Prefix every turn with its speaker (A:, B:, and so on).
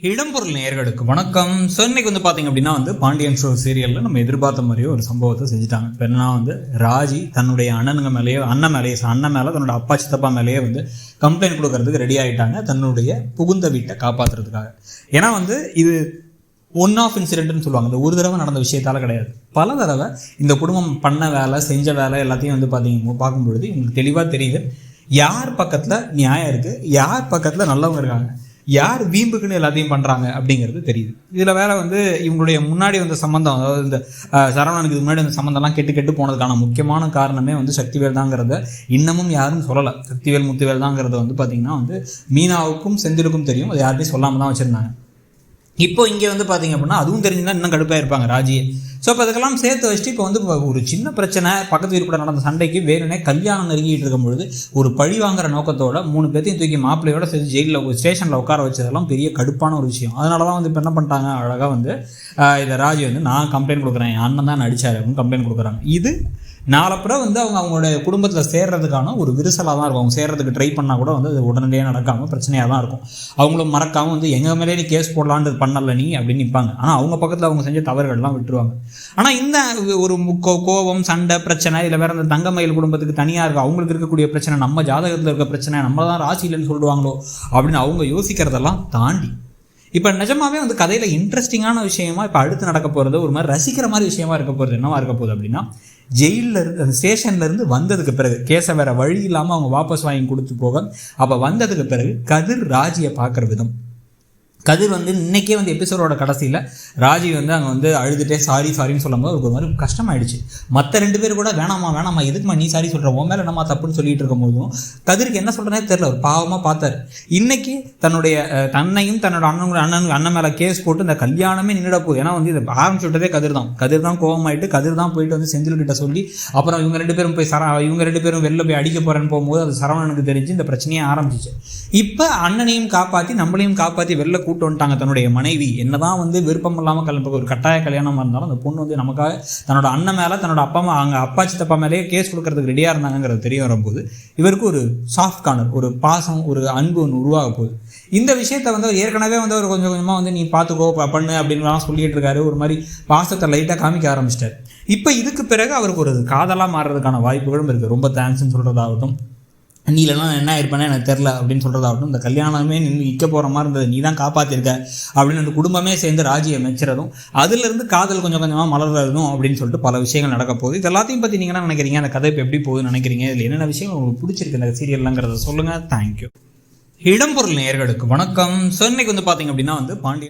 A: இடம்பொருள் நேயர்களுக்கு வணக்கம். ஸோ இன்னைக்கு பார்த்தீங்க அப்படின்னா பாண்டியன் ஷோ சீரியலில் நம்ம எதிர்பார்த்த மாதிரியே ஒரு சம்பவத்தை செஞ்சுட்டாங்க. இப்போ என்னன்னா ராஜி தன்னுடைய அண்ணன் மேலே தன்னோட அப்பா சித்தப்பா மேலேயே கம்ப்ளைண்ட் கொடுக்கறதுக்கு ரெடி ஆகிட்டாங்க, தன்னுடைய புகுந்த வீட்டை காப்பாற்றுறதுக்காக. ஏன்னா இது ஒன் ஆஃப் இன்சிடென்ட்னு சொல்லுவாங்க. இந்த ஒரு தடவை நடந்த விஷயத்தால் கிடையாது, பல தடவை இந்த குடும்பம் பண்ண வேலை செஞ்ச வேலை எல்லாத்தையும் பார்க்கும்பொழுது உங்களுக்கு தெளிவாக தெரியுது யார் பக்கத்தில் நியாயம் இருக்குது, யார் பக்கத்தில் நல்லவங்க இருக்காங்க, யார் வீம்புக்குன்னு எல்லாத்தையும் பண்ணுறாங்க அப்படிங்கிறது தெரியுது. இதில் வேற இவங்களுடைய முன்னாடி சம்பந்தம், அதாவது இந்த சரவணனுக்கு இது முன்னாடி அந்த சம்பந்தம்லாம் கெட்டு போனதுக்கான முக்கியமான காரணமே சக்திவேல் தாங்கிறத இன்னமும் யாரும் சொல்லலை. சக்திவேல் முத்துவேல் தாங்கிறத பார்த்திங்கன்னா மீனாவுக்கும் செந்திலுக்கும் தெரியும், அது யார்ட்டையும் சொல்லாமல் தான் வச்சுருந்தாங்க. இப்போ இங்கே பார்த்தீங்க அப்படின்னா அதுவும் தெரிஞ்சுன்னா இன்னும் கடுப்பாக இருப்பாங்க ராஜியை. ஸோ இப்போ அதுக்கெல்லாம் சேர்த்து வச்சுட்டு இப்போ ஒரு சின்ன பிரச்சனை, பக்கத்து வீடு கூட நடந்த சண்டைக்கு வேணுனே கல்யாணம் நெருங்கிட்டு இருக்கும் பொழுது ஒரு பழி வாங்குற நோக்கத்தோட 3 பேர்த்தையும் தூக்கி மாப்பிள்ளையோட சேர்த்து ஜெயிலில் ஸ்டேஷனில் உட்கார வச்சதெல்லாம் பெரிய கடுப்பான ஒரு விஷயம். அதனால தான் இப்போ என்ன பண்ணிட்டாங்க, அழகாக இதை ராஜி நான் கம்ப்ளைண்ட் கொடுக்குறேன், என் அண்ணன் தான் நடிச்சார் அப்படின்னு கம்ப்ளைண்ட் கொடுக்குறாங்க. இது நாளப்புறம் அவங்களுடைய குடும்பத்தில் சேர்றதுக்கான ஒரு விரிசலாக தான் இருக்கும். அவங்க சேர்றதுக்கு ட்ரை பண்ணால் கூட அது உடனடியாக நடக்காமல் பிரச்சனையாக தான் இருக்கும். அவங்களும் மறக்காமல் எங்கள் மேலே நீ கேஸ் போடலான்னு பண்ணல நீ அப்படின்னு நிற்பாங்க. ஆனால் அவங்க பக்கத்தில் அவங்க செஞ்ச தவறுகள்லாம் விட்டுருவாங்க. ஆனால் இந்த ஒரு கோபம், சண்டை, பிரச்சனை இல்லை வேறு அந்த தங்கமயில் குடும்பத்துக்கு தனியாக இருக்கும், அவங்களுக்கு இருக்கக்கூடிய பிரச்சனை, நம்ம ஜாதகத்தில் இருக்க பிரச்சனை, நம்ம தான் ராசியிலன்னு சொல்லுவாங்களோ அப்படின்னு அவங்க யோசிக்கிறதெல்லாம் தாண்டி இப்போ நிஜமாவே கதையில் இன்ட்ரெஸ்டிங்கான விஷயமா இப்போ அடுத்து நடக்க போகிறது, ஒரு மாதிரி ரசிக்கிற மாதிரி விஷயமா இருக்க போகிறது என்னவா இருக்க போகுது அப்படின்னா, ஜெயிலில் இருந்து அந்த ஸ்டேஷன்லேருந்து வந்ததுக்கு பிறகு கேஸை வேறு வழி இல்லாமல் அவங்க வாபஸ் வாங்கி கொடுத்து போக, அப்போ வந்ததுக்கு பிறகு கதிர் ராஜியை பார்க்குற விதம். கதிர் இன்றைக்கே எபிசோடோட கடைசியில் ராஜி அங்கே அழுதுகிட்டே சாரின்னு சொல்லும்போது ஒரு மாதிரி கஷ்டமாயிடுச்சு. மற்ற 2 பேர் கூட வேணாமா எதுக்குமா நீ சாரி சொல்கிற, உன் மேலே என்னமா தப்புன்னு சொல்லிட்டு இருக்கும் போதும் கதிருக்கு என்ன சொல்கிறனே தெரியல, ஒரு பாவமாக பார்த்தாரு. இன்றைக்கி தன்னையும் தன்னோட அண்ணன் மேலே கேஸ் போட்டு இந்த கல்யாணமே நின்றுட போகுது. ஏன்னா இதை ஆரம்பிச்சு விட்டதே கதிர் தான் கோபமாயிட்டு கதிர் தான் போயிட்டு செந்தில்கிட்ட சொல்லி அப்புறம் இவங்க 2 பேரும் போய் இவங்க 2 பேரும் வெளில போய் அடிக்க போகிறேன்னு போகும்போது அது சரவணனுக்கு தெரிஞ்சு இந்த பிரச்சனையே ஆரம்பிச்சிச்சு. இப்போ அண்ணனையும் காப்பாற்றி நம்மளையும் காப்பாற்றி வெளில கூட்டு வந்துட்டாங்க. தன்னுடைய மனைவி என்னதான் விருப்பம் இல்லாமல் கல்யாணம், ஒரு கட்டாய கல்யாணமாக இருந்தாலும் அந்த பொண்ணு நமக்காக தன்னோட அண்ணன் மேலே தன்னோட அப்பா சித்தப்பா மேலேயே கேஸ் கொடுக்கறதுக்கு ரெடியாக இருந்தாங்கிறது தெரிய வரும்போது இவருக்கு ஒரு சாஃப்ட் கார்னர், ஒரு பாசம், ஒரு அன்பு ஒன்று உருவாக போகுது. இந்த விஷயத்தை அவர் ஏற்கனவே அவர் கொஞ்சம் கொஞ்சமாக நீ பார்த்துக்கோ பண்ணு அப்படின்லாம் சொல்லிட்டு இருக்காரு. ஒரு மாதிரி பாசத்தை லைட்டாக காமிக்க ஆரம்பிச்சிட்டார். இப்போ இதுக்கு பிறகு அவருக்கு ஒரு காதலாக மாறுறதுக்கான வாய்ப்புகளும் இருக்குது. ரொம்ப தேங்க்ஸ்ன்னு சொல்கிறதாகட்டும், நீ இல்லைனா என்ன ஆயிருப்பேனே எனக்கு தெரில அப்படின்னு சொல்கிறதாகட்டும், இந்த கல்யாணமே நிற்க போகிற மாதிரி இருந்தது, நீ தான் காப்பாற்றிருக்க அப்படின்னு அந்த குடும்பமே சேர்ந்து ராஜியை மெச்சுறதும், அதுலேருந்து காதல் கொஞ்சம் கொஞ்சமாக மலர்றதும் அப்படின்னு சொல்லிட்டு பல விஷயங்கள் நடக்க போகுது. இது எல்லாத்தையும் பற்றி நீங்கள் என்ன நினைக்கிறீங்க, அந்த கதை இப்போ எப்படி போகுதுன்னு நினைக்கிறீங்க, இதில் என்னென்ன விஷயம் உங்களுக்கு பிடிச்சிருக்கு இந்த சீரியல்லாங்கிறத சொல்லுங்கள். தேங்க்யூ. இடம்பொருள் நேயர்களுக்கு வணக்கம். ஸோ இன்னைக்கு பார்த்தீங்க அப்படின்னா பாண்டியன்